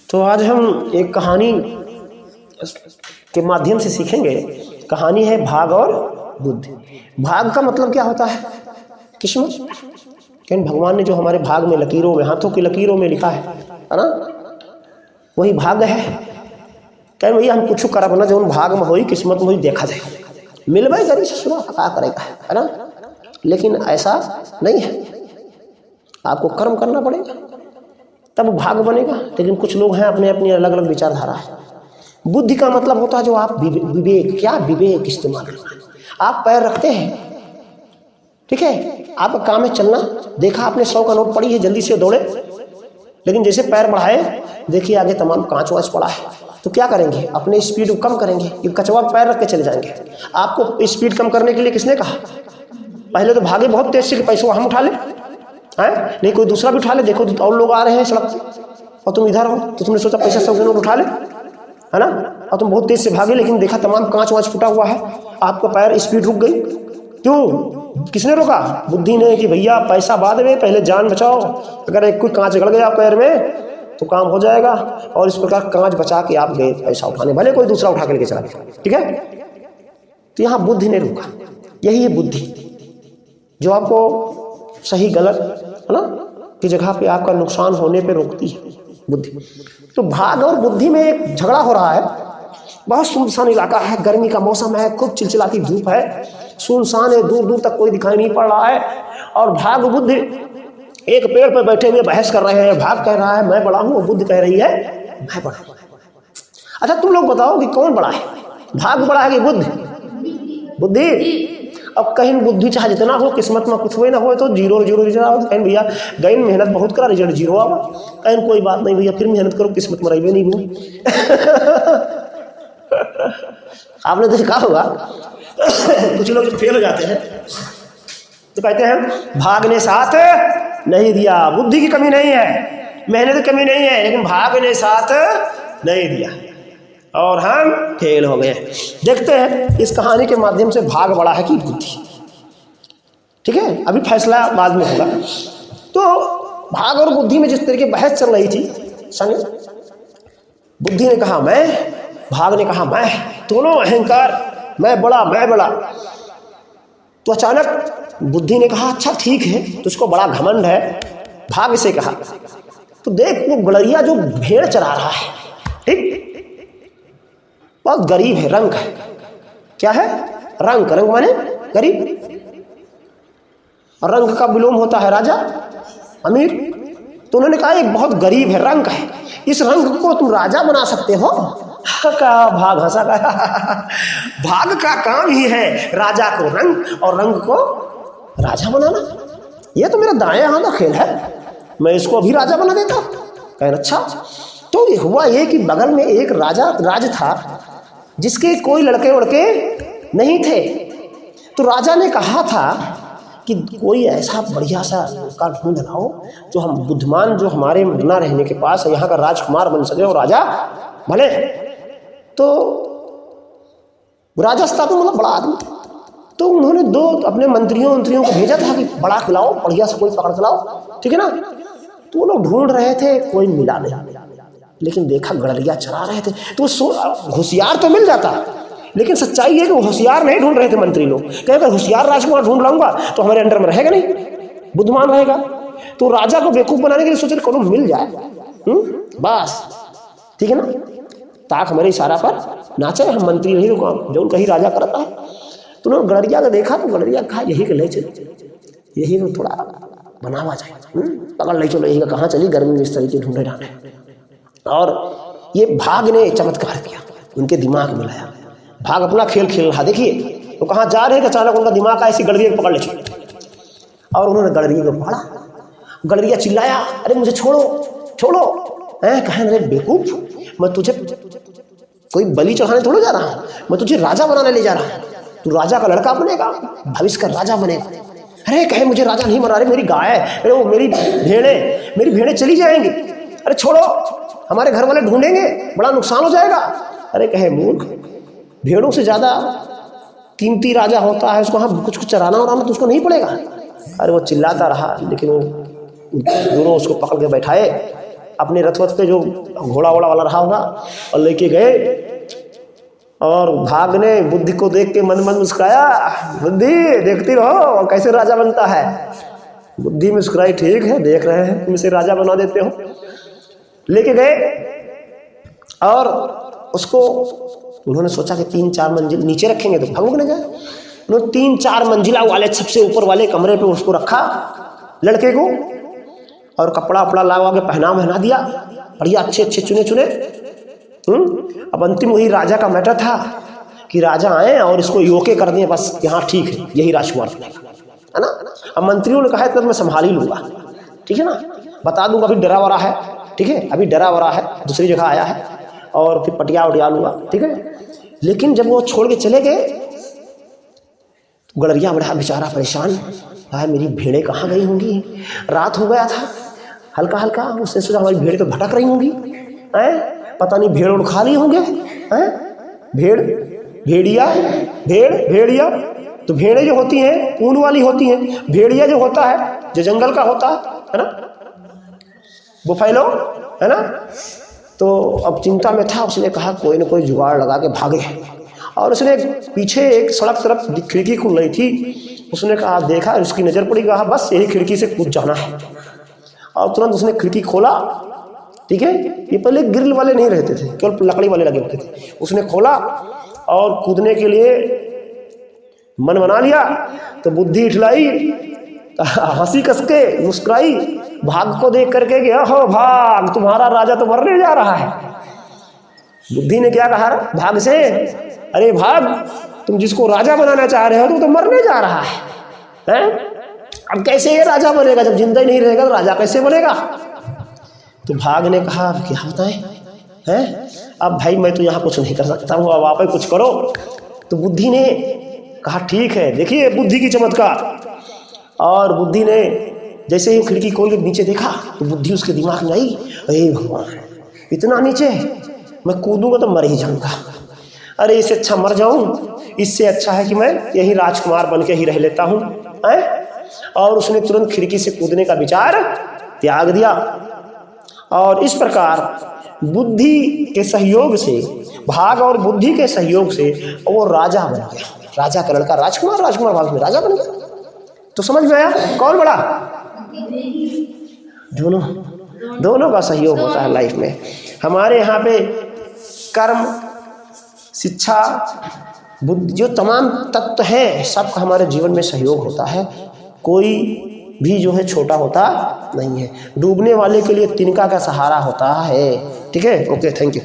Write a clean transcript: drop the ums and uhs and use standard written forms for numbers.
तो आज हम एक कहानी के माध्यम से सीखेंगे। कहानी है भाग और बुद्धि। भाग का मतलब क्या होता है? किस्मत। लेकिन भगवान ने जो हमारे भाग में लकीरों में, हाथों की लकीरों में लिखा है ना, वही भाग्य है। कहें भैया हम कुछ करब ना, जो भाग में होई किस्मत में होई देखा जाए, मिलवे करी ससुरा क्या करेगा, है ना। लेकिन ऐसा नहीं है, आपको कर्म करना पड़ेगा तब भाग बनेगा। लेकिन कुछ लोग हैं अपने अपनी अलग अलग विचारधारा है। बुद्धि का मतलब होता है जो आप विवेक, क्या विवेक इस्तेमाल करना है। आप पैर रखते हैं, ठीक है, आपका काम है चलना, देखा आपने 100 का नोट पड़ी है, जल्दी से दौड़े, लेकिन जैसे पैर बढ़ाए देखिए आगे तमाम कांच वाँच पड़ा है, तो क्या करेंगे? अपने स्पीड को कम करेंगे, ये कचवा पैर रख के चले जाएंगे। आपको स्पीड कम करने के लिए किसने कहा? पहले तो भागे बहुत तेज से कि पैसा हम उठा ले, है नहीं कोई दूसरा भी उठा ले। देखो और लोग आ रहे हैं सड़क पे और तुम इधर हो, तो तुमने सोचा पैसा 100 का नोट उठा ले, है ना, और तुम बहुत तेज से भागे, लेकिन देखा तमाम कांच वाँच फूटा हुआ है, आपका पैर स्पीड रुक गई। क्यों? किसने रोका? बुद्धि ने, कि भैया पैसा बाद में, पहले जान बचाओ। अगर एक कोई कांच गड़ गया पैर में तो काम हो जाएगा। और इस प्रकार कांच बचा के आप गए पैसा उठाने, भले कोई दूसरा उठा के लेके चला गया, ठीक है। तो यहाँ बुद्धि ने रोका। यही है बुद्धि, जो आपको सही गलत, है ना, की जगह पे आपका नुकसान होने पे रोकती है बुद्धि। तो भाग और बुद्धि में एक झगड़ा हो रहा है। बहुत सुनसान इलाका है, गर्मी का मौसम है, खूब चिलचिलाती धूप है, सुनसान है, दूर दूर तक कोई दिखाई नहीं पड़ रहा है। और भाग बुद्धि एक पेड़ पर बैठे हुए बहस कर रहे हैं। भाग कह रहा है मैं बड़ा हूं, और बुद्धि कह रही है मैं बड़ा हूं। अच्छा तुम लोग बताओ कि कौन बड़ा है, भाग बड़ा है कि बुद्धि? बुद्धि। अब कहीं बुद्धि चाहे जितना हो, किस्मत में कुछ हुए ना हो तो जीरो जीरो रिजल्ट आओ। कहीं भैया गई मेहनत बहुत करा, रिजल्ट जीरो आवा। कहीं कोई बात नहीं भैया, फिर मेहनत करो, किस्मत में रही नहीं हुई। आपने देखा होगा कुछ लोग फेल हो जाते हैं तो कहते हैं भाग ने साथ नहीं दिया। बुद्धि की कमी नहीं है, मेहनत की कमी नहीं है, लेकिन भाग ने साथ नहीं दिया और हम फेल हो गए। देखते हैं इस कहानी के माध्यम से भाग बड़ा है कि बुद्धि, ठीक है। अभी फैसला बाद में होगा। तो भाग और बुद्धि में जिस तरीके बहस चल रही थी, समझे, बुद्धि ने कहा मैं, भाग ने कहा मैं, दोनों अहंकार, मैं बड़ा मैं बड़ा। तो अचानक बुद्धि ने कहा अच्छा ठीक है, तुझको बड़ा घमंड है। भाग से कहा तो देख वो गड़रिया जो भेड़ चरा रहा है, ठीक, बहुत गरीब है, रंग है, क्या है? रंग। रंग माने गरीब, और रंग का विलोम होता है राजा, अमीर। तो उन्होंने कहा एक बहुत गरीब है, रंग है, इस रंग को तुम राजा बना सकते हो? का भाग हंसा का भाग का काम ही है राजा को रंग और रंग को राजा बनाना। ये तो मेरा दाएं हाथ का खेल है, मैं इसको अभी राजा बना देता। कह अच्छा। तो हुआ ये कि बगल में एक राज था जिसके कोई लड़के वड़के नहीं थे। तो राजा ने कहा था कि कोई ऐसा बढ़िया सा लड़का ढूंढ लाओ जो हम बुद्धिमान, जो हमारे ना रहने के पास यहाँ का राजकुमार बन सके और राजा भले। तो राजा था तो मतलब बड़ा आदमी, तो उन्होंने 2 अपने मंत्रियों को भेजा था कि बड़ा खिलाओ, बढ़िया से कोई पकड़ के लाओ, ठीक है ना। तो वो लोग ढूंढ रहे थे, कोई मिला नहीं, लेकिन देखा गड़रिया चरा रहे थे। तो होशियार तो मिल जाता, लेकिन सच्चाई है कि वो होशियार नहीं ढूंढ रहे थे मंत्री लोग। कहे होशियार राजकुमार ढूंढ लाऊंगा तो हमारे अंडर में रहेगा नहीं, बुद्धिमान रहेगा। तो राजा को बेवकूफ बनाने के लिए सोचे कौन मिल जाए, बस ठीक है ना, ताक हमारे इशारा पर नाचे, हम मंत्री नहीं रुका जो कहीं राजा करता है। तो उन्होंने गड़रिया का देखा तो गड़रिया कहा यही के ले चलो, यही को थोड़ा बनावा जाए, पकड़ ले चलो, यही का कहाँ चली, गर्मी में इस तरीके ढूंढे ढांढे। और ये भाग ने चमत्कार किया, उनके दिमाग में लाया। भाग अपना खेल खेल रहा, देखिए तो कहाँ जा रहे हैं, अचानक उनका दिमाग ऐसी गड़रिया को पकड़ ले चलो। और उन्होंने गड़रिया को पकड़ा, गड़रिया चिल्लाया अरे मुझे छोड़ो छोड़ो। कहें अरे बेवकूफ, मैं तुझे कोई बलि चढ़ाने थोड़ा जा रहा हूँ, मैं तुझे राजा बनाने ले जा रहा हूँ, तू राजा का लड़का बनेगा, भविष्य का राजा बनेगा। अरे कहे मुझे राजा नहीं बना रहे, मेरी गाय है, अरे वो मेरी भेड़ें चली जाएंगी, अरे छोड़ो हमारे घर वाले ढूंढेंगे, बड़ा नुकसान हो जाएगा। अरे कहे मूर्ख, भेड़ों से ज्यादा कीमती राजा होता है, उसको हाँ कुछ चराना वराना तो उसको नहीं पड़ेगा। अरे वो चिल्लाता रहा, लेकिन वो दोनों उसको पकड़ के बैठाए अपने रथ पे जो घोड़ा वोड़ा वाला रहा होगा और लेके गए, और भाग ने बुद्धि को देख के मन मन मुस्कुराया, बुद्धि देखती रहो कैसे राजा बनता है। बुद्धि मुस्कुराई, ठीक है देख रहे हैं तुम इसे राजा बना देते हो। लेके गए और उसको उन्होंने सोचा कि 3-4 मंजिल नीचे रखेंगे तो भाग न जाए। उन्होंने 3-4 मंजिला वाले सबसे ऊपर वाले कमरे पे उसको रखा लड़के को, और कपड़ा वपड़ा लगा के पहना दिया, बढ़िया अच्छे अच्छे चुने। अब अंतिम वही राजा का मैटर था कि राजा आए और इसको योके कर दें, बस यहाँ ठीक है यही राजकुमार है ना। अब मंत्रियों ने कहा तो मैं संभाल ही लूँगा, ठीक है ना, बता दूंगा अभी डरा वरा है, ठीक है अभी डरा वरा है, दूसरी जगह आया है, और फिर पटिया उटिया लूँगा, ठीक है। लेकिन जब वो छोड़ के चले गए तो गड़रिया बड़ा बेचारा परेशान, कहा मेरी भेड़ें कहाँ गई होंगी, रात हो गया था, हल्का हल्का उसने सोचा हमारी भेड़ तो भटक रही होंगी, पता नहीं भेड़ उड़ खा लिए होंगे, भेड़िया तो भेड़ें जो होती हैं ऊन वाली होती हैं, भेड़िया जो होता है जो जंगल का होता है ना, बुफैलो है ना। तो अब चिंता में था, उसने कहा कोई ना कोई जुगाड़ लगा के भागे, और उसने पीछे एक सड़क तरफ खिड़की खुल रही थी, उसने कहा देखा, उसकी नज़र पड़ी, कहा बस यही खिड़की से कूद जाना है, और तुरंत उसने खिड़की खोला, ठीक है। ये पहले ग्रिल वाले नहीं रहते थे, केवल लकड़ी वाले लगे होते थे। उसने खोला और कूदने के लिए मन बना लिया, तो बुद्धि इठलाई, हंसी कस के मुस्कुराई, भाग को देख करके कि हो भाग तुम्हारा राजा तो मरने जा रहा है। बुद्धि ने क्या कहा भाग से, अरे भाग तुम जिसको राजा बनाना चाह रहे हो तो मरने जा रहा है? अब कैसे ये राजा बनेगा, जब जिंदा ही नहीं रहेगा तो राजा कैसे बनेगा। तो भाग ने कहा क्या बताएं हैं, अब भाई मैं तो यहाँ कुछ नहीं कर सकता हूँ, अब आप ही कुछ करो। तो बुद्धि ने कहा ठीक है, देखिए बुद्धि की चमत्कार। और बुद्धि ने जैसे ही खिड़की खोल के नीचे देखा तो बुद्धि उसके दिमाग में आई, अरे भगवान इतना नीचे, मैं कूदूंगा तो मर ही जाऊंगा, अरे इससे अच्छा मर जाऊं, इससे अच्छा है कि मैं यही राजकुमार बन के ही रह लेता हूँ। और उसने तुरंत खिड़की से कूदने का विचार त्याग दिया, और इस प्रकार बुद्धि के सहयोग से, भाग और बुद्धि के सहयोग से वो राजा बन गया। राजा का लड़का राजकुमार, राजकुमार भाग में राजा बन गया। तो समझ में आया कौन बड़ा, दोनों का सहयोग होता है लाइफ में। हमारे यहाँ पे कर्म, शिक्षा, बुद्धि, जो तमाम तत्व हैं सबका हमारे जीवन में सहयोग होता है। कोई भी जो है छोटा होता नहीं है, डूबने वाले के लिए तिनका का सहारा होता है। ठीक है, ओके, थैंक यू।